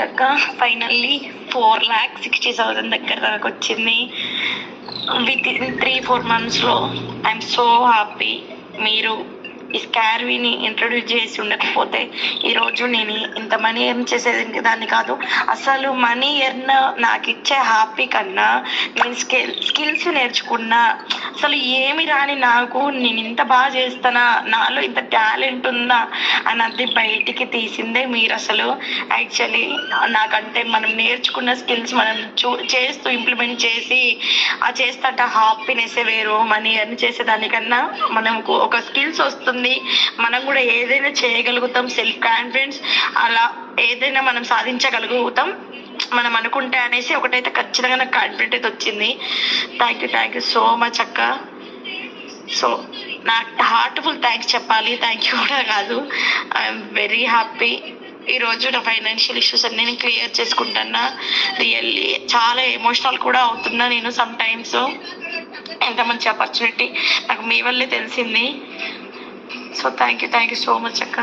అక్క ఫైనల్లీ 4,60,000 దగ్గర దాకా వచ్చింది విత్ ఇన్ 3-4 monthsలో. I'm so happy. మీరు ఈ స్కార్వీని ఇంట్రొడ్యూస్ చేసి ఉండకపోతే ఈరోజు నేను ఇంత మనీ ఎర్న్ చేసేది దాన్ని కాదు. అసలు మనీ ఎర్న్ నాకు ఇచ్చే హ్యాపీ కన్నా నేను స్కిల్స్ నేర్చుకున్నా. అసలు ఏమి రాని నాకు నేను ఇంత బాగా చేస్తానా, నాలో ఇంత టాలెంట్ ఉందా అన్నది బయటికి తీసిందే మీరు. అసలు యాక్చువల్లీ నాకంటే మనం నేర్చుకున్న స్కిల్స్ మనం చేస్తూ ఇంప్లిమెంట్ చేసి ఆ చేస్తాంట హ్యాపీనెస్ వేరు. మనీ ఎర్న్ చేసేదానికన్నా మనకు ఒక స్కిల్స్ వస్తుంది, మనం కూడా ఏదైనా చేయగలుగుతాం. సెల్ఫ్ కాన్ఫిడెన్స్ అలా ఏదైనా మనం సాధించగలుగుతాం మనం అనుకుంటే అనేసి ఒకటైతే ఖచ్చితంగా నాకు కాన్ఫిడెంట్ అయితే వచ్చింది. థ్యాంక్ యూ సో మచ్ అక్క. సో నాకు హార్ట్ఫుల్ థ్యాంక్స్ చెప్పాలి, థ్యాంక్ యూ కూడా కాదు. I'm very happy. ఈరోజు నా ఫైనాన్షియల్ ఇష్యూస్ అన్ని నేను క్లియర్ చేసుకుంటున్నా. రియల్లీ చాలా ఎమోషనల్ కూడా అవుతున్నా నేను సమ్ టైమ్స్. ఎంత మంచి ఆపర్చునిటీ నాకు మీ వల్లే తెలిసింది. So thank you so much అక్క.